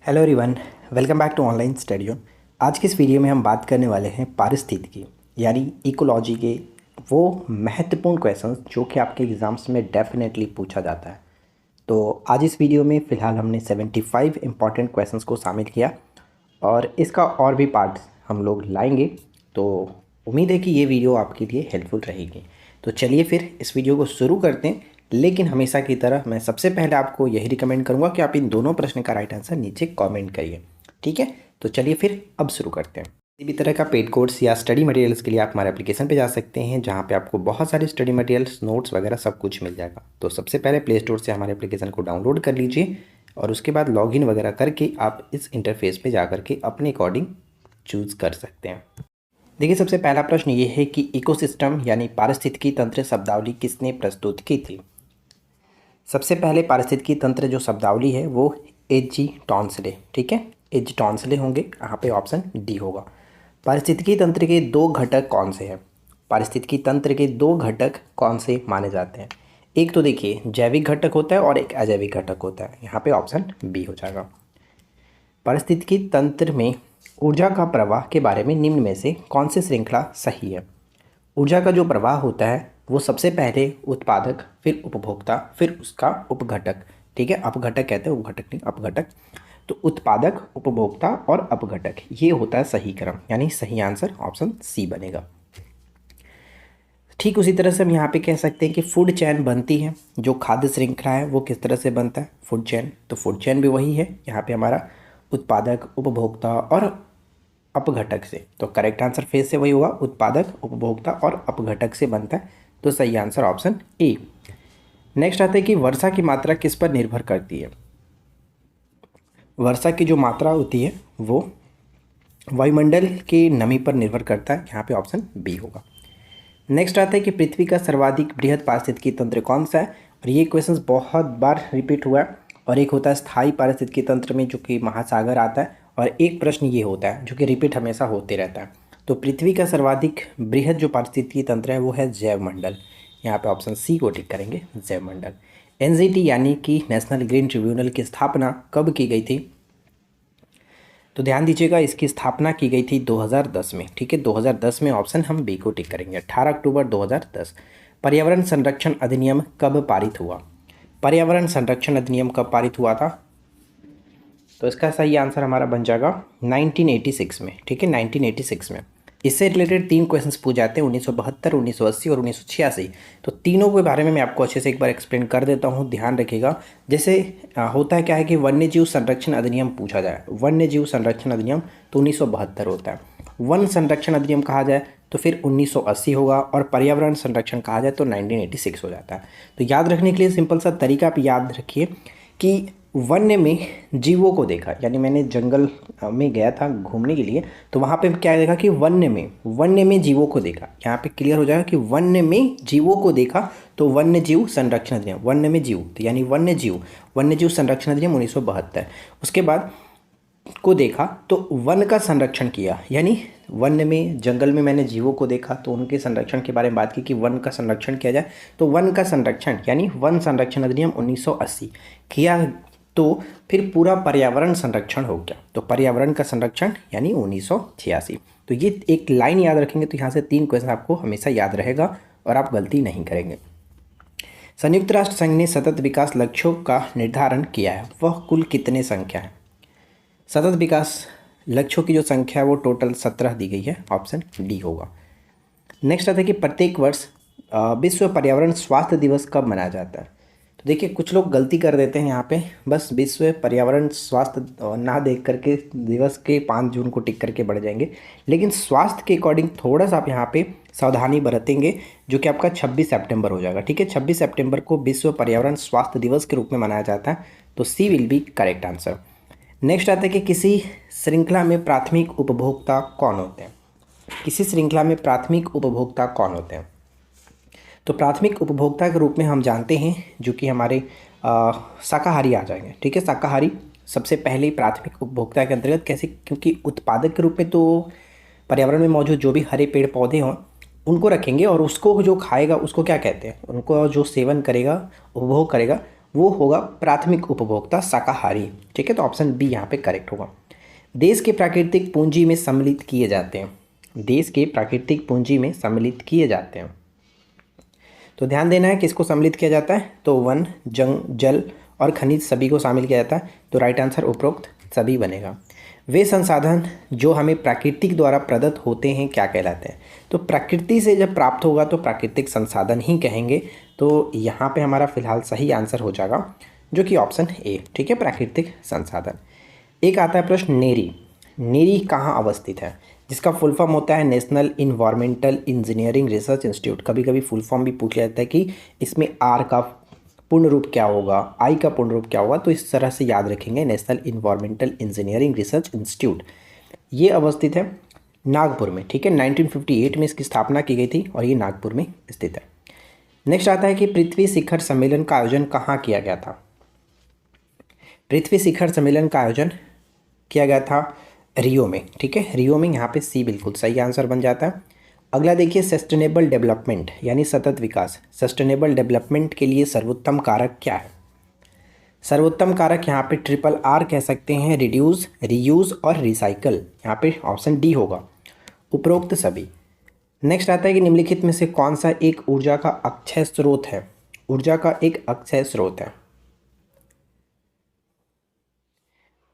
Hello everyone, welcome back to online study. आज की इस वीडियो में हम बात करने वाले हैं पारिस्थितिकी यानी इकोलॉजी के वो महत्वपूर्ण क्वेश्चंस जो कि आपके एग्ज़ाम्स में डेफिनेटली पूछा जाता है। तो आज इस वीडियो में फ़िलहाल हमने 75 इम्पॉर्टेंट क्वेश्चंस को शामिल किया और इसका और भी पार्ट हम लोग लाएंगे। तो उम्मीद है कि ये वीडियो आपके लिए हेल्पफुल रहेगी। तो चलिए फिर इस वीडियो को शुरू करते हैं, लेकिन हमेशा की तरह मैं सबसे पहले आपको यही रिकमेंड करूंगा कि आप इन दोनों प्रश्न का राइट आंसर नीचे कमेंट करिए। ठीक है, तो चलिए फिर अब शुरू करते हैं। किसी भी तरह का पेड कोर्स या स्टडी मटेरियल्स के लिए आप हमारे एप्लीकेशन पे जा सकते हैं, जहाँ पे आपको बहुत सारे स्टडी मटेरियल्स, नोट्स वगैरह सब कुछ मिल जाएगा। तो सबसे पहले प्ले स्टोर से हमारे एप्लीकेशन को डाउनलोड कर लीजिए और उसके बाद लॉगिन वगैरह करके आप इस इंटरफेस पे जा करके अपने अकॉर्डिंग चूज़ कर सकते हैं। देखिए, सबसे पहला प्रश्न ये है कि इकोसिस्टम यानी पारिस्थितिकी तंत्र शब्दावली किसने प्रस्तुत की थी। सबसे पहले पारिस्थितिकी तंत्र जो शब्दावली है वो एच.जी. टॉन्सले, ठीक है, एच टॉन्सले होंगे। यहाँ पे ऑप्शन डी होगा। पारिस्थितिकी तंत्र के दो घटक कौन से हैं? पारिस्थितिकी तंत्र के दो घटक कौन से माने जाते हैं? एक तो देखिए जैविक घटक होता है और एक अजैविक घटक होता है। यहाँ पे ऑप्शन बी हो जाएगा। पारिस्थितिकी तंत्र में ऊर्जा का प्रवाह के बारे में निम्न में से कौन सी श्रृंखला सही है? ऊर्जा का जो प्रवाह होता है वो सबसे पहले उत्पादक, फिर उपभोक्ता, फिर उसका उपघटक। ठीक है, अपघटक कहते हैं, उपघटक नहीं, अपघटक। तो उत्पादक, उपभोक्ता और अपघटक, ये होता है सही क्रम, यानी सही आंसर ऑप्शन सी बनेगा। ठीक उसी तरह से हम यहाँ पे कह सकते हैं कि फूड चेन बनती है, जो खाद्य श्रृंखला है वो किस तरह से बनता है? Food chain. तो फूड चेन भी वही है, यहाँ पे हमारा उत्पादक, उपभोक्ता और अपघटक से। तो करेक्ट आंसर फिर से वही होगा, उत्पादक, उपभोक्ता और अपघटक से बनता है। तो सही आंसर ऑप्शन ए। नेक्स्ट आता है कि वर्षा की मात्रा किस पर निर्भर करती है? वर्षा की जो मात्रा होती है वो वायुमंडल की नमी पर निर्भर करता है। यहाँ पे ऑप्शन बी होगा। नेक्स्ट आता है कि पृथ्वी का सर्वाधिक बृहद पारिस्थितिकी तंत्र कौन सा है? और ये क्वेश्चन बहुत बार रिपीट हुआ है। और एक होता है स्थायी पारिस्थितिकी तंत्र में, जो कि महासागर आता है, और एक प्रश्न ये होता है जो कि रिपीट हमेशा होते रहता है। तो पृथ्वी का सर्वाधिक बृहद जो पारिस्थितिकी तंत्र है वो है जैवमंडल। यहाँ पे ऑप्शन सी को टिक करेंगे, जैवमंडल। एनजीटी यानी कि नेशनल ग्रीन ट्रिब्यूनल की स्थापना कब की गई थी? तो ध्यान दीजिएगा, इसकी स्थापना की गई थी 2010 में। ठीक है, 2010 में ऑप्शन हम बी को टिक करेंगे, 18 अक्टूबर 2010। पर्यावरण संरक्षण अधिनियम कब पारित हुआ? पर्यावरण संरक्षण अधिनियम कब पारित हुआ था? तो इसका सही आंसर हमारा बन जाएगा 1986 में। ठीक है, 1986 में। इससे रिलेटेड तीन क्वेश्चंस पूछ जाते हैं, 1972, 1980 और 1986। तो तीनों के बारे में मैं आपको अच्छे से एक बार एक्सप्लेन कर देता हूँ, ध्यान रखिएगा। जैसे होता है क्या है कि वन्य जीव संरक्षण अधिनियम पूछा जाए, वन्य जीव संरक्षण अधिनियम तो 1972 होता है। वन संरक्षण अधिनियम कहा जाए तो फिर 1980 होगा, और पर्यावरण संरक्षण कहा जाए तो 1986 हो जाता है। तो याद रखने के लिए सिंपल सा तरीका आप याद रखिए कि वन्य में जीवों को देखा, यानी मैंने जंगल में गया था घूमने के लिए, तो वहाँ पे क्या देखा कि वन्य में जीवों को देखा। यहाँ पे क्लियर हो जाएगा कि वन्य में जीवों को देखा, तो वन्य जीव संरक्षण अधिनियम, वन्य में जीव, तो यानी वन्य जीव संरक्षण अधिनियम 1972। उसके बाद को देखा तो वन का संरक्षण किया, यानी वन्य में, जंगल में मैंने जीवों को देखा तो उनके संरक्षण के बारे में बात की कि वन का संरक्षण किया जाए। तो वन का संरक्षण यानी वन संरक्षण अधिनियम 1980 किया, तो फिर पूरा पर्यावरण संरक्षण हो गया। तो पर्यावरण का संरक्षण यानी 1986। तो ये एक लाइन याद रखेंगे तो यहाँ से तीन क्वेश्चन आपको हमेशा याद रहेगा और आप गलती नहीं करेंगे। संयुक्त राष्ट्र संघ ने सतत विकास लक्ष्यों का निर्धारण किया है, वह कुल कितने संख्या है? सतत विकास लक्ष्यों की जो संख्या है वो टोटल 17 दी गई है, ऑप्शन डी होगा। नेक्स्ट आता है कि प्रत्येक वर्ष विश्व पर्यावरण स्वास्थ्य दिवस कब मनाया जाता है? तो देखिए, कुछ लोग गलती कर देते हैं यहाँ पे, बस विश्व पर्यावरण स्वास्थ्य ना देख करके दिवस के 5 जून को टिक करके बढ़ जाएंगे, लेकिन स्वास्थ्य के अकॉर्डिंग थोड़ा सा आप यहाँ पे सावधानी बरतेंगे, जो कि आपका 26 सितंबर हो जाएगा। ठीक है, 26 सितंबर को विश्व पर्यावरण स्वास्थ्य दिवस के रूप में मनाया जाता है। तो C will be correct answer. Next आता है कि किसी श्रृंखला में प्राथमिक उपभोक्ता कौन होते हैं? किसी श्रृंखला में प्राथमिक उपभोक्ता कौन होते हैं? तो प्राथमिक उपभोक्ता के रूप में हम जानते हैं जो कि हमारे शाकाहारी आ जाएंगे। ठीक है, शाकाहारी सबसे पहले प्राथमिक उपभोक्ता के अंतर्गत। कैसे? क्योंकि उत्पादक के रूप में तो पर्यावरण में मौजूद जो भी हरे पेड़ पौधे हों उनको रखेंगे, और उसको जो खाएगा उसको क्या कहते हैं? उनको जो सेवन करेगा, उपभोग करेगा, वो होगा प्राथमिक उपभोक्ता शाकाहारी। ठीक है, तो ऑप्शन बी यहाँ पे करेक्ट होगा। देश के प्राकृतिक पूंजी में सम्मिलित किए जाते हैं, देश के प्राकृतिक पूंजी में सम्मिलित किए जाते हैं। तो ध्यान देना है किसको सम्मिलित किया जाता है, तो वन, जल और खनिज सभी को शामिल किया जाता है। तो राइट आंसर उपरोक्त सभी बनेगा। वे संसाधन जो हमें प्राकृतिक द्वारा प्रदत्त होते हैं क्या कहलाते हैं, तो प्रकृति से जब प्राप्त होगा तो प्राकृतिक संसाधन ही कहेंगे। तो यहाँ पे हमारा फिलहाल सही आंसर हो जाएगा जो कि ऑप्शन ए। ठीक है, प्राकृतिक संसाधन। एक आता है प्रश्न नेरी। नेरी कहाँ अवस्थित है, जिसका फुल फॉर्म होता है national environmental engineering research institute. कभी कभी फुल फॉर्म भी पूछ लिया जाता है कि इसमें आर का पूर्ण रूप क्या होगा, आई का पूर्ण रूप क्या होगा, तो इस तरह से याद रखेंगे, national environmental engineering research institute. ये अवस्थित है नागपुर में। ठीक है, 1958 में इसकी स्थापना की गई थी और ये नागपुर में स्थित है। नेक्स्ट आता है कि पृथ्वी शिखर सम्मेलन का आयोजन कहाँ किया गया था। पृथ्वी शिखर सम्मेलन का आयोजन किया गया था रियो में। ठीक है, रियो में, यहाँ पे सी बिल्कुल सही आंसर बन जाता है। अगला देखिए, सस्टेनेबल डेवलपमेंट यानी सतत विकास। सस्टेनेबल डेवलपमेंट के लिए सर्वोत्तम कारक क्या है। सर्वोत्तम कारक यहाँ पे ट्रिपल आर कह सकते हैं, रिड्यूस, रीयूज और रिसाइकल। यहाँ पे ऑप्शन डी होगा, उपरोक्त सभी। नेक्स्ट आता है कि निम्नलिखित में से कौन सा एक ऊर्जा का अक्षय स्रोत है। ऊर्जा का एक अक्षय स्रोत है,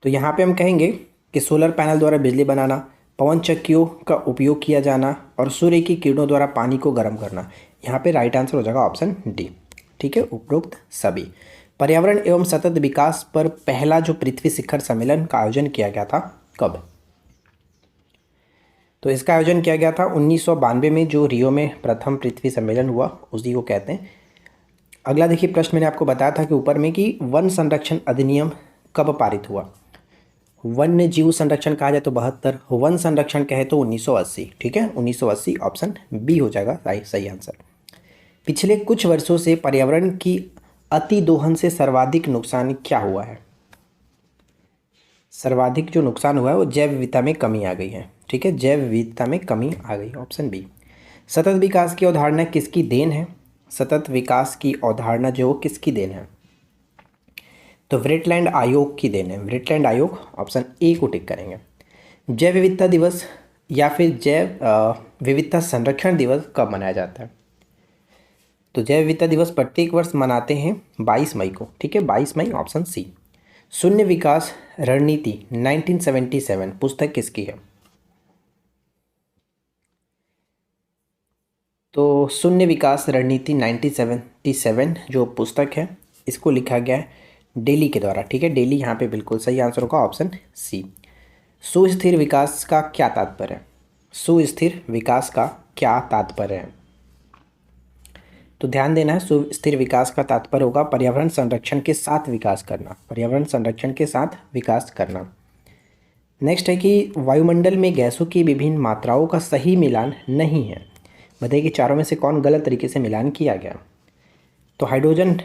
तो यहाँ पे हम कहेंगे कि सोलर पैनल द्वारा बिजली बनाना, पवन चक्कियों का उपयोग किया जाना और सूर्य की किरणों द्वारा पानी को गर्म करना। यहाँ पे राइट आंसर हो जाएगा ऑप्शन डी। ठीक है, उपरोक्त सभी। पर्यावरण एवं सतत विकास पर पहला जो पृथ्वी शिखर सम्मेलन का आयोजन किया गया था कब, तो इसका आयोजन किया गया था 1992 में, जो रियो में प्रथम पृथ्वी सम्मेलन हुआ उसी को कहते हैं। अगला देखिए प्रश्न, मैंने आपको बताया था कि ऊपर में कि वन संरक्षण अधिनियम कब पारित हुआ। वन्य जीव संरक्षण कहा जाए तो 72, वन संरक्षण कहे तो 1980। ठीक है, 1980 ऑप्शन बी हो जाएगा सही आंसर। पिछले कुछ वर्षों से पर्यावरण की अति दोहन से सर्वाधिक नुकसान क्या हुआ है। सर्वाधिक जो नुकसान हुआ है वो जैव विविधता में कमी आ गई है। ठीक है, जैव विविधता में कमी आ गई, ऑप्शन बी। सतत विकास की अवधारणा किसकी देन है। सतत विकास की अवधारणा जो किसकी देन है, तो ब्रेटलैंड आयोग की देन है। ब्रेटलैंड आयोग, ऑप्शन ए को टिक करेंगे। जैव विविधता दिवस या फिर जैव विविधता संरक्षण दिवस कब मनाया जाता है, तो जैव विविधता दिवस प्रत्येक वर्ष मनाते हैं 22 मई को। ठीक है, 22 मई, ऑप्शन सी। शून्य विकास रणनीति 1977 पुस्तक किसकी है, तो शून्य विकास रणनीति 1977 जो पुस्तक है इसको लिखा गया है दिल्ली के द्वारा। ठीक है, दिल्ली यहाँ पे बिल्कुल सही आंसर होगा, ऑप्शन सी। सुस्थिर विकास का क्या तात्पर्य है। सुस्थिर विकास का क्या तात्पर्य है, तो ध्यान देना है, सुस्थिर विकास का तात्पर्य होगा पर्यावरण संरक्षण के साथ विकास करना। पर्यावरण संरक्षण के साथ विकास करना। नेक्स्ट है कि वायुमंडल में गैसों की विभिन्न मात्राओं का सही मिलान नहीं है। बताइए कि चारों में से कौन गलत तरीके से मिलान किया गया, तो हाइड्रोजन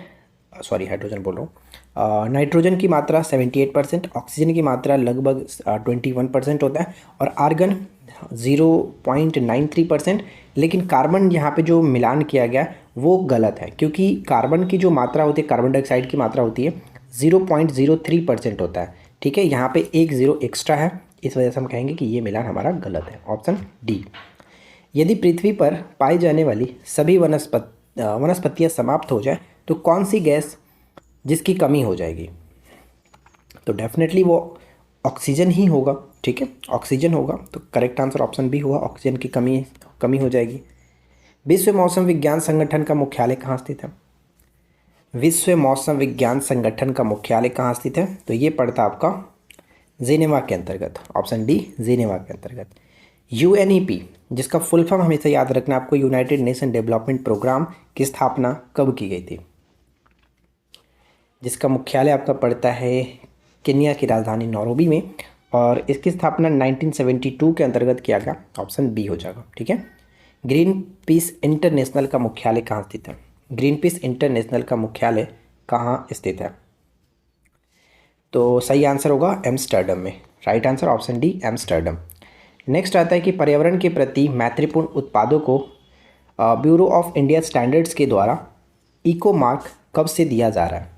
बोल रहा हूँ, नाइट्रोजन की मात्रा 78%, ऑक्सीजन की मात्रा लगभग 21% होता है और आर्गन 0.93%। लेकिन कार्बन यहाँ पे जो मिलान किया गया वो गलत है, क्योंकि कार्बन की जो मात्रा होती है, कार्बन डाइऑक्साइड की मात्रा होती है 0.03% होता है। ठीक है, यहाँ पे एक जीरो एक्स्ट्रा है, इस वजह से हम कहेंगे कि ये मिलान हमारा गलत है, ऑप्शन डी। यदि पृथ्वी पर पाई जाने वाली सभी वनस्पतियाँ समाप्त हो जाए तो कौन सी गैस जिसकी कमी हो जाएगी, तो डेफिनेटली वो ऑक्सीजन ही होगा। ठीक है, ऑक्सीजन होगा, तो करेक्ट आंसर ऑप्शन बी हुआ, ऑक्सीजन की कमी हो जाएगी। विश्व मौसम विज्ञान संगठन का मुख्यालय कहाँ स्थित है। विश्व मौसम विज्ञान संगठन का मुख्यालय कहाँ स्थित है, तो ये पड़ता आपका जेनेवा के अंतर्गत, ऑप्शन डी, जेनेवा के अंतर्गत। यूएनईपी जिसका फुल फॉर्म हमेशा याद रखना आपको, यूनाइटेड नेशन डेवलपमेंट प्रोग्राम की स्थापना कब की गई थी, जिसका मुख्यालय आपका पड़ता है केन्या की राजधानी नैरोबी में और इसकी स्थापना 1972 के अंतर्गत किया गया, ऑप्शन बी हो जाएगा। ठीक है, ग्रीन पीस इंटरनेशनल का मुख्यालय कहाँ स्थित है। ग्रीन पीस इंटरनेशनल का मुख्यालय कहाँ स्थित है, तो सही आंसर होगा एम्स्टर्डम में, right answer option D, Amsterdam. Next आता है कि पर्यावरण के प्रति मैत्रीपूर्ण उत्पादों को ब्यूरो ऑफ इंडिया स्टैंडर्ड्स के द्वारा इको मार्क कब से दिया जा रहा है।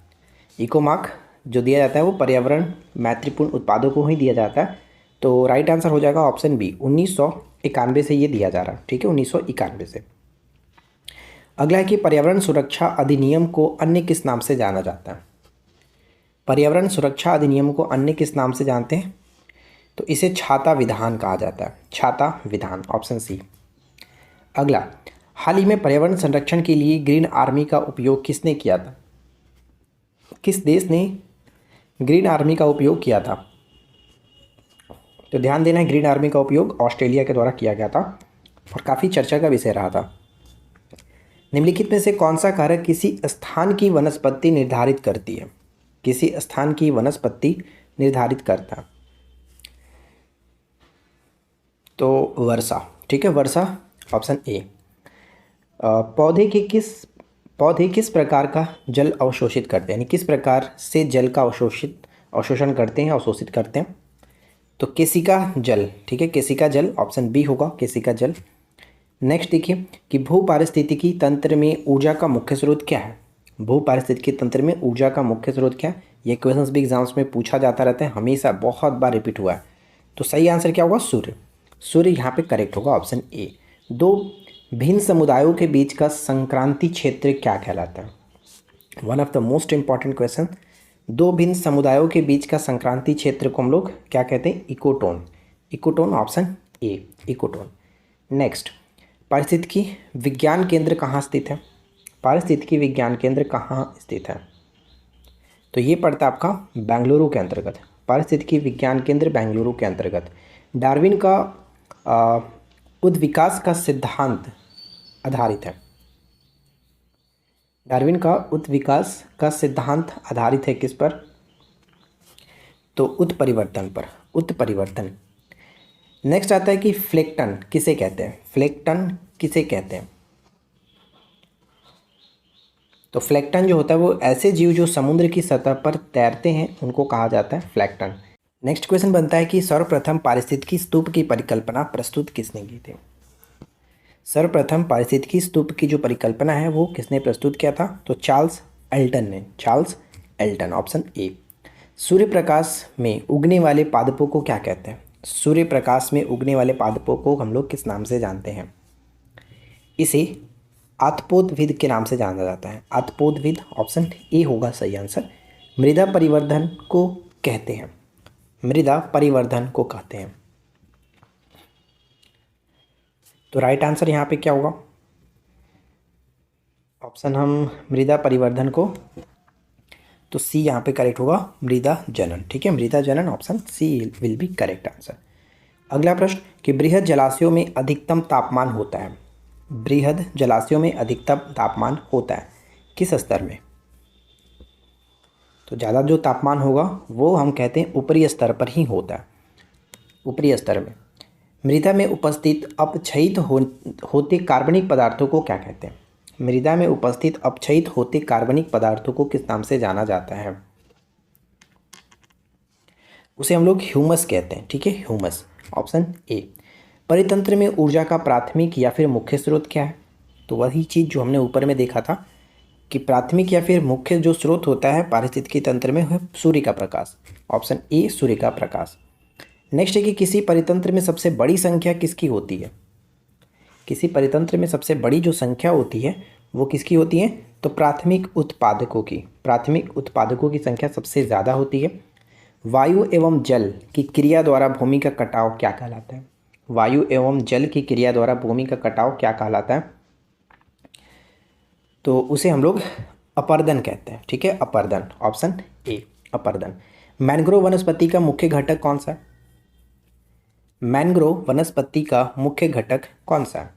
इको मार्क जो दिया जाता है वो पर्यावरण मैत्रीपूर्ण उत्पादों को ही दिया जाता है। तो राइट आंसर हो जाएगा ऑप्शन बी, 1991 से ये दिया जा रहा है। ठीक है, 1991 से। अगला है कि पर्यावरण सुरक्षा अधिनियम को अन्य किस नाम से जाना जाता है? पर्यावरण सुरक्षा अधिनियम को अन्य किस नाम से जानते हैं? तो इसे छाता विधान कहा जाता है, छाता विधान, ऑप्शन सी। अगला, हाल ही में पर्यावरण संरक्षण के लिए ग्रीन आर्मी का उपयोग किसने किया था? किस देश ने ग्रीन आर्मी का उपयोग किया था? तो ध्यान देना है, ग्रीन आर्मी का उपयोग ऑस्ट्रेलिया के द्वारा किया गया था और काफ़ी चर्चा का विषय रहा था। निम्नलिखित में से कौन सा कारक किसी स्थान की वनस्पति निर्धारित करती है? किसी स्थान की वनस्पति निर्धारित करता, तो वर्षा। ठीक है, वर्षा, ऑप्शन ए। पौधे किस प्रकार का जल अवशोषित करते हैं, यानी किस प्रकार से जल का अवशोषण करते हैं, अवशोषित करते हैं? तो केशिका जल। ठीक है, केशिका जल, ऑप्शन बी होगा, केशिका जल। नेक्स्ट देखिए कि भूपारिस्थितिकी तंत्र में ऊर्जा का मुख्य स्रोत क्या है? भूपारिस्थितिकी तंत्र में ऊर्जा का मुख्य स्रोत क्या है? ये क्वेश्चंस भी एग्जाम्स में पूछा जाता रहता है, हमेशा बहुत बार रिपीट हुआ है। तो सही आंसर क्या होगा? सूर्य। सूर्य यहाँ पे करेक्ट होगा, ऑप्शन ए। दो भिन्न समुदायों के बीच का संक्रांति क्षेत्र क्या कहलाता है? One of the most important question. दो भिन्न समुदायों के बीच का संक्रांति क्षेत्र को हम लोग क्या कहते हैं? Ecotone. Ecotone, option A, ecotone. Next, पारिस्थितिकी विज्ञान केंद्र कहाँ स्थित है? पारिस्थितिकी विज्ञान केंद्र कहाँ स्थित है? तो ये पड़ता है आपका बेंगलुरु के अंतर्गत। पारिस्थितिकी विज्ञान केंद्र बेंगलुरु के अंतर्गत। डार्विन का उत्विकास का सिद्धांत आधारित है। डार्विन का उत्विकास का सिद्धांत आधारित है किस पर? तो उत्परिवर्तन पर, उत्परिवर्तन। नेक्स्ट आता है कि फ्लेक्टन किसे कहते हैं? फ्लेक्टन किसे कहते हैं? तो फ्लेक्टन जो होता है वो ऐसे जीव जो समुद्र की सतह पर तैरते हैं उनको कहा जाता है फ्लेक्टन। नेक्स्ट क्वेश्चन बनता है कि सर्वप्रथम पारिस्थितिकी स्तूप की परिकल्पना प्रस्तुत किसने की थी? सर्वप्रथम पारिस्थितिकी स्तूप की जो परिकल्पना है वो किसने प्रस्तुत किया था? तो चार्ल्स एल्टन ने, Charles Elton, option A. Surya Prakash में उगने वाले पादपों को क्या कहते हैं? सूर्य प्रकाश में उगने वाले पादपों को हम लोग किस नाम से जानते हैं? इसे आतपोदविद के नाम से जाना जाता है, आतपोदविद, ऑप्शन ए होगा सही आंसर। मृदा परिवर्धन को कहते हैं, मृदा परिवर्धन को कहते हैं। तो राइट आंसर यहाँ पे क्या होगा? ऑप्शन हम मृदा परिवर्धन को, तो सी यहाँ पे करेक्ट होगा, मृदा जनन। ठीक है, मृदा जनन, option C will be correct answer. अगला प्रश्न कि बृहद जलाशयों में अधिकतम तापमान होता है, बृहद जलाशयों में अधिकतम तापमान होता है किस स्तर में? तो ज़्यादा जो तापमान होगा वो हम कहते हैं ऊपरी स्तर पर ही होता है, ऊपरी स्तर में। मृदा में उपस्थित अपक्षयित होते कार्बनिक पदार्थों को क्या कहते हैं? मृदा में उपस्थित अपक्षयित होते कार्बनिक पदार्थों को किस नाम से जाना जाता है? उसे हम लोग ह्यूमस कहते हैं। ठीक है, ह्यूमस, ऑप्शन ए। परितंत्र में ऊर्जा का प्राथमिक या फिर मुख्य स्रोत क्या है? तो वही चीज़ जो हमने ऊपर में देखा था कि प्राथमिक या फिर मुख्य जो स्रोत होता है पारिस्थितिकी तंत्र में है सूर्य का प्रकाश, ऑप्शन ए, सूर्य का प्रकाश। नेक्स्ट है कि किसी परितंत्र में सबसे बड़ी संख्या किसकी होती है? किसी परितंत्र में सबसे बड़ी जो संख्या होती है वो किसकी होती है? तो प्राथमिक उत्पादकों की, प्राथमिक उत्पादकों की संख्या सबसे ज़्यादा होती है। वायु एवं जल की क्रिया द्वारा भूमि का कटाव क्या कहलाता है? वायु एवं जल की क्रिया द्वारा भूमि का कटाव क्या कहलाता है? तो उसे हम लोग अपरदन कहते हैं। ठीक है, अपरदन, ऑप्शन ए, अपरदन। मैंग्रोव वनस्पति का मुख्य घटक कौन सा है? मैंग्रोव वनस्पति का मुख्य घटक कौन सा है?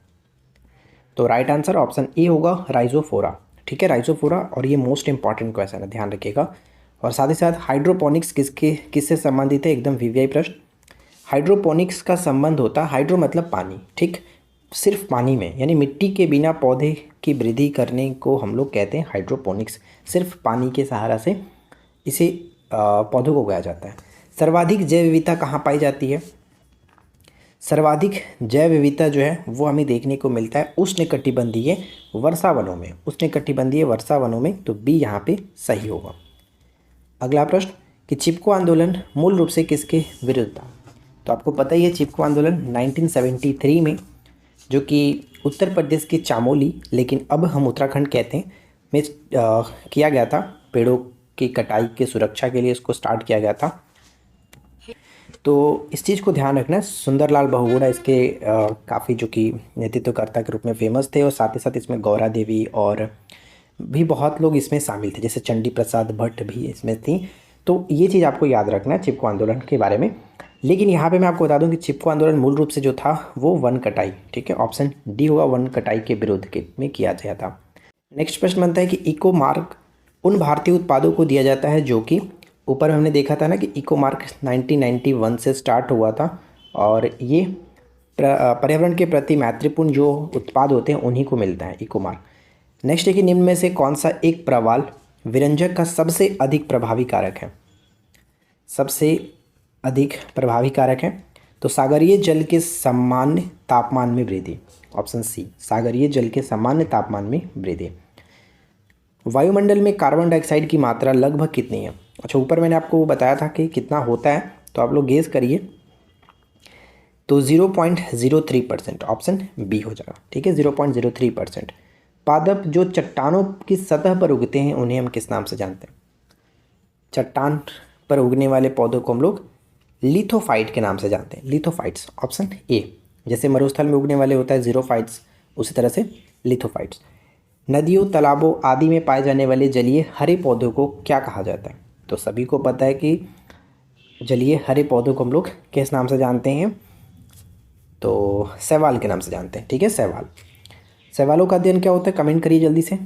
तो राइट आंसर ऑप्शन ए होगा, राइजोफोरा। ठीक है, राइजोफोरा। और ये मोस्ट इंपॉर्टेंट क्वेश्चन है, ध्यान रखिएगा। और साथ ही साथ हाइड्रोपोनिक्स किससे संबंधित है? एकदम वीवीआई प्रश्न। हाइड्रोपोनिक्स का संबंध होता है, हाइड्रो मतलब पानी, ठीक, सिर्फ पानी में, यानी मिट्टी के बिना पौधे की वृद्धि करने को हम लोग कहते हैं हाइड्रोपोनिक्स। सिर्फ पानी के सहारा से इसे पौधों को उगाया जाता है। सर्वाधिक जैव विविधता कहाँ पाई जाती है? सर्वाधिक जैव विविधता जो है वो हमें देखने को मिलता है उष्णकटिबंधीय वर्षा वनों में, उष्णकटिबंधीय वर्षा वनों में। तो बी यहाँ पे सही होगा। अगला प्रश्न कि चिपको आंदोलन मूल रूप से किसके विरुद्ध था? तो आपको पता ही है चिपको आंदोलन 1973 में, जो कि उत्तर प्रदेश के चामोली, लेकिन अब हम उत्तराखंड कहते हैं, में किया गया था। पेड़ों की कटाई की सुरक्षा के लिए इसको स्टार्ट किया गया था। तो इस चीज़ को ध्यान रखना है। सुंदरलाल बहुगुणा इसके काफ़ी जो कि नेतृत्वकर्ता के रूप में फेमस थे, और साथ ही साथ इसमें गौरा देवी और भी बहुत लोग इसमें शामिल थे, जैसे चंडी प्रसाद भट्ट भी इसमें थी। तो ये चीज़ आपको याद रखना है चिपको आंदोलन के बारे में। लेकिन यहाँ पे मैं आपको बता दूं कि चिपको आंदोलन मूल रूप से जो था वो वन कटाई, ठीक है, ऑप्शन डी होगा, वन कटाई के विरोध के में किया गया था। नेक्स्ट प्रश्न बनता है कि इको मार्क उन भारतीय उत्पादों को दिया जाता है जो कि, ऊपर हमने देखा था ना कि इको मार्क 1991 से स्टार्ट हुआ था, और ये पर्यावरण के प्रति मैत्रीपूर्ण जो उत्पाद होते हैं उन्हीं को मिलता है इको मार्क। नेक्स्ट है कि निम्न में से कौन सा एक प्रवाल विरंजक का सबसे अधिक प्रभावी कारक है? सबसे अधिक प्रभावी कारक है तो सागरीय जल के सामान्य तापमान में वृद्धि, ऑप्शन सी, सागरीय जल के सामान्य तापमान में वृद्धि। वायुमंडल में कार्बन डाइऑक्साइड की मात्रा लगभग कितनी है? अच्छा, ऊपर मैंने आपको बताया था कि कितना होता है, तो आप लोग गेस करिए। तो 0.03%, ऑप्शन बी हो जाएगा, ठीक है, 0.03%। पादप जो चट्टानों की सतह पर उगते हैं उन्हें हम किस नाम से जानते हैं? चट्टान पर उगने वाले पौधों को हम लोग लिथोफाइट के नाम से जानते हैं, लिथोफाइट्स, ऑप्शन ए। जैसे मरुस्थल में उगने वाले होता है ज़ीरोफाइट्स, उसी तरह से लिथोफाइट्स। नदियों, तालाबों आदि में पाए जाने वाले जलीय हरे पौधों को क्या कहा जाता है? तो सभी को पता है कि जलीय हरे पौधों को हम लोग किस नाम से जानते हैं? तो शैवाल के नाम से जानते हैं, ठीक है, शैवाल। शैवालों का अध्ययन क्या होता है? कमेंट करिए जल्दी से।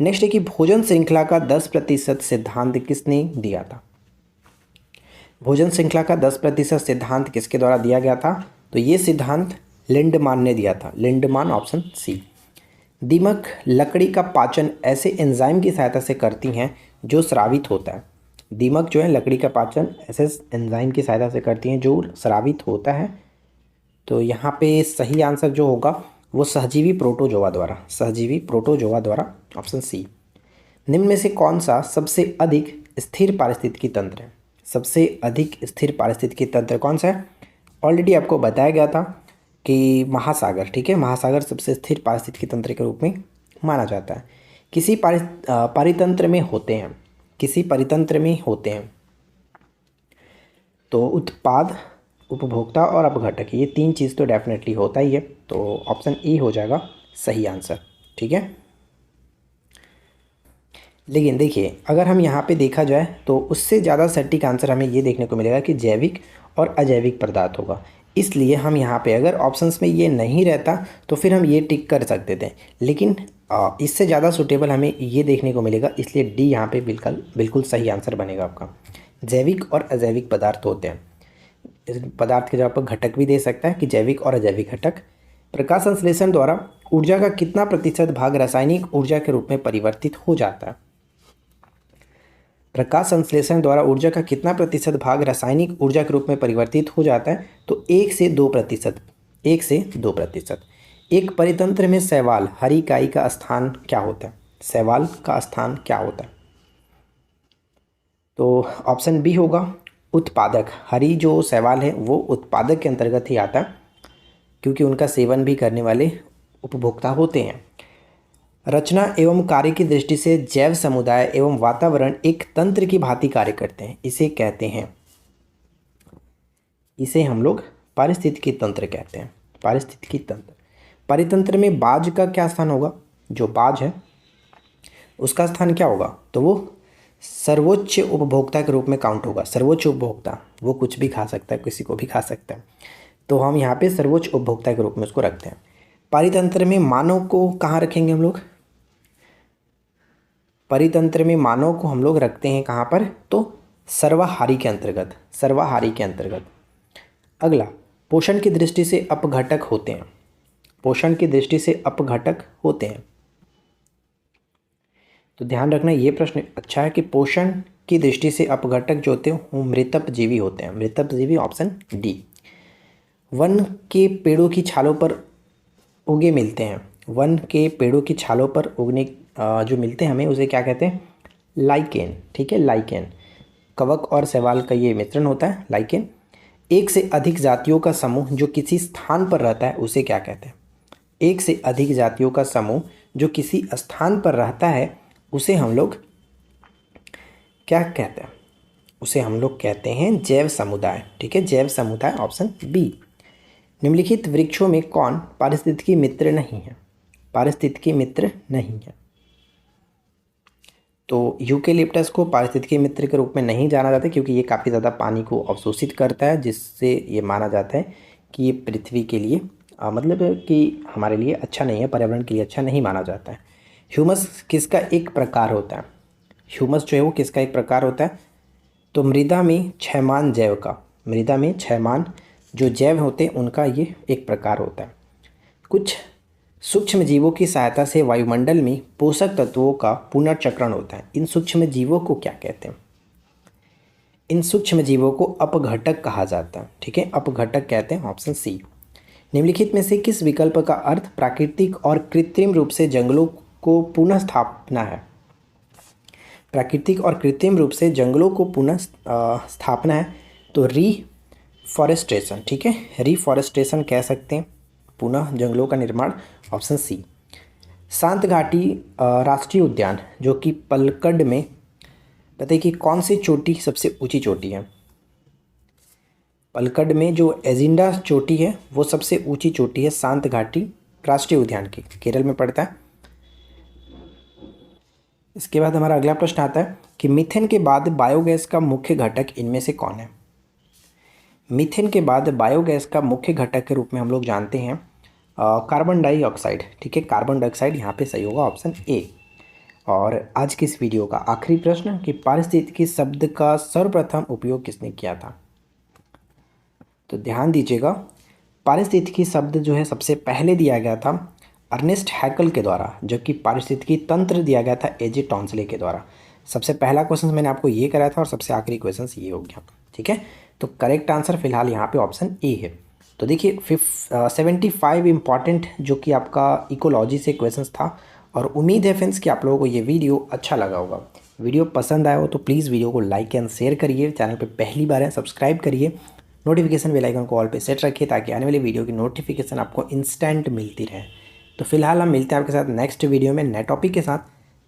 नेक्स्ट है कि भोजन श्रृंखला का 10% सिद्धांत किसने दिया था? भोजन श्रृंखला का 10% सिद्धांत किसके द्वारा दिया गया था? तो ये सिद्धांत लिंडमान ने दिया था, लिंडमान, ऑप्शन सी। दीमक लकड़ी का पाचन ऐसे एंजाइम की सहायता से करती हैं जो स्रावित होता है। दीमक जो है लकड़ी का पाचन ऐसे एंजाइम की सहायता से करती हैं जो स्रावित होता है। तो यहाँ पे सही आंसर जो होगा वो सहजीवी प्रोटोजोआ द्वारा, सहजीवी प्रोटोजोआ द्वारा, ऑप्शन सी। निम्न में से कौन सा सबसे अधिक स्थिर पारिस्थितिकी तंत्र है? सबसे अधिक स्थिर पारिस्थितिकी तंत्र कौन सा है? ऑलरेडी आपको बताया गया था कि महासागर, ठीक है, महासागर सबसे स्थिर पारिस्थितिकी तंत्र के रूप में माना जाता है। किसी पारितंत्र में होते हैं, किसी परितंत्र में होते हैं तो उत्पाद, उपभोक्ता और अपघटक, ये तीन चीज़ तो डेफिनेटली होता ही है। तो ऑप्शन ई हो जाएगा सही आंसर, ठीक है। लेकिन देखिए अगर हम यहाँ पे देखा जाए तो उससे ज़्यादा सटीक आंसर हमें ये देखने को मिलेगा कि जैविक और अजैविक पदार्थ होगा। इसलिए हम यहाँ पे अगर ऑप्शंस में ये नहीं रहता तो फिर हम ये टिक कर सकते थे, लेकिन इससे ज़्यादा सूटेबल हमें ये देखने को मिलेगा, इसलिए डी यहाँ पे बिल्कुल सही आंसर बनेगा आपका। जैविक और अजैविक पदार्थ होते हैं। इस पदार्थ के जगह पर घटक भी दे सकता है कि जैविक और अजैविक घटक। प्रकाश संश्लेषण द्वारा ऊर्जा का कितना प्रतिशत भाग रासायनिक ऊर्जा के रूप में परिवर्तित हो जाता है? प्रकाश संश्लेषण द्वारा ऊर्जा का कितना प्रतिशत भाग रासायनिक ऊर्जा के रूप में परिवर्तित हो जाता है? तो 1 से 2%, 1 से 2%। एक परितंत्र में शैवाल हरी इकाई का स्थान क्या होता है? शैवाल का स्थान क्या होता है? तो ऑप्शन बी होगा उत्पादक। हरी जो शैवाल है वो उत्पादक के अंतर्गत ही आता है, क्योंकि उनका सेवन भी करने वाले उपभोक्ता होते हैं। रचना एवं कार्य की दृष्टि से जैव समुदाय एवं वातावरण एक तंत्र की भांति कार्य करते हैं, इसे कहते हैं, इसे हम लोग पारिस्थितिकी तंत्र कहते हैं, पारिस्थितिकी तंत्र। परितंत्र में बाज का क्या स्थान होगा? जो बाज है उसका स्थान क्या होगा? तो वो सर्वोच्च उपभोक्ता के रूप में काउंट होगा। सर्वोच्च उपभोक्ता, वो कुछ भी खा सकता है, किसी को भी खा सकता है, तो हम यहाँ पे सर्वोच्च उपभोक्ता के रूप में उसको रखते हैं। परितंत्र में मानव को कहाँ रखेंगे हम लोग? परितंत्र में मानव को हम लोग रखते हैं कहाँ पर? तो सर्वाहारी के अंतर्गत, सर्वाहारी के अंतर्गत। अगला, पोषण की दृष्टि से अपघटक होते हैं, पोषण की दृष्टि से अपघटक होते हैं। तो ध्यान रखना ये प्रश्न अच्छा है कि पोषण की दृष्टि से अपघटक जो होते हैं वो मृतपजीवी होते हैं, मृतपजीवी, ऑप्शन डी। वन के पेड़ों की छालों पर उगे मिलते हैं, वन के पेड़ों की छालों पर उगने जो मिलते हैं हमें उसे क्या कहते हैं? लाइकेन, ठीक है, लाइकेन, कवक और शैवाल का ये मिश्रण होता है लाइकेन। एक से अधिक जातियों का समूह जो किसी स्थान पर रहता है उसे क्या कहते हैं? एक से अधिक जातियों का समूह जो किसी स्थान पर रहता है उसे हम लोग क्या कहते हैं? उसे हम लोग कहते हैं जैव समुदाय, ठीक है, जैव समुदाय, ऑप्शन बी। निम्नलिखित वृक्षों में कौन पारिस्थितिकी मित्र नहीं है? पारिस्थितिकी मित्र नहीं है। तो यूकेलिप्टस को पारिस्थितिकी मित्र के रूप में नहीं जाना जाता क्योंकि ये काफ़ी ज़्यादा पानी को अवशोषित करता है, जिससे ये माना जाता है कि ये पृथ्वी के लिए मतलब कि हमारे लिए अच्छा नहीं है, पर्यावरण के लिए अच्छा नहीं माना जाता है। ह्यूमस किसका एक प्रकार होता है? ह्यूमस जो है वो किसका एक प्रकार होता है? तो मृदा में क्षयमान जैव का, मृदा में क्षयमान जो जैव होते हैं उनका ये एक प्रकार होता है। कुछ सूक्ष्म जीवों की सहायता से वायुमंडल में पोषक तत्वों का पुनर्चक्रण होता है। इन सूक्ष्म जीवों को क्या कहते हैं? इन सूक्ष्म जीवों को अपघटक कहा जाता है, ठीक है, अपघटक कहते हैं, ऑप्शन सी। निम्नलिखित में से किस विकल्प का अर्थ प्राकृतिक और कृत्रिम रूप से जंगलों को पुनः स्थापना है? प्राकृतिक और कृत्रिम रूप से जंगलों को पुनः स्थापना है, तो रीफॉरेस्टेशन, ठीक है, रीफॉरेस्टेशन कह सकते हैं, पुनः जंगलों का निर्माण, ऑप्शन सी। शांत घाटी राष्ट्रीय उद्यान जो कि पलक्कड में, बताइए कि कौन सी चोटी सबसे ऊंची चोटी है? पलक्कड में जो एजिंडा चोटी है वो सबसे ऊंची चोटी है शांत घाटी राष्ट्रीय उद्यान की, केरल में पड़ता है। इसके बाद हमारा अगला प्रश्न आता है कि मीथेन के बाद बायोगैस का मुख्य घटक इनमें से कौन है? मीथेन के बाद बायोगैस का मुख्य घटक के रूप में हम लोग जानते हैं कार्बन डाइऑक्साइड, ठीक है, कार्बन डाइऑक्साइड यहाँ पे सही होगा, ऑप्शन ए। और आज की इस वीडियो का आखिरी प्रश्न कि पारिस्थितिकी शब्द का सर्वप्रथम उपयोग किसने किया था? तो ध्यान दीजिएगा, पारिस्थितिकी शब्द जो है सबसे पहले दिया गया था अर्नेस्ट हैकल के द्वारा, जबकि पारिस्थितिकी तंत्र दिया गया था एजे टॉन्सले के द्वारा। सबसे पहला क्वेश्चन मैंने आपको ये कराया था और सबसे आखिरी क्वेश्चन ये हो गया, ठीक है। तो करेक्ट आंसर फिलहाल यहाँ पे ऑप्शन ए है। तो देखिए 75 इंपॉर्टेंट जो कि आपका इकोलॉजी से क्वेश्चंस था, और उम्मीद है फ्रेंड्स कि आप लोगों को ये वीडियो अच्छा लगा होगा। वीडियो पसंद आया हो तो प्लीज़ वीडियो को लाइक एंड शेयर करिए, चैनल पे पहली बार है सब्सक्राइब करिए, नोटिफिकेशन बेल आइकन को ऑल पे सेट रखिए ताकि आने वाली वीडियो की नोटिफिकेशन आपको इंस्टेंट मिलती रहे। तो फिलहाल हम मिलते हैं आपके साथ नेक्स्ट वीडियो में नए टॉपिक के साथ।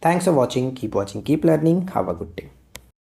Thanks for watching, keep learning, have a good day.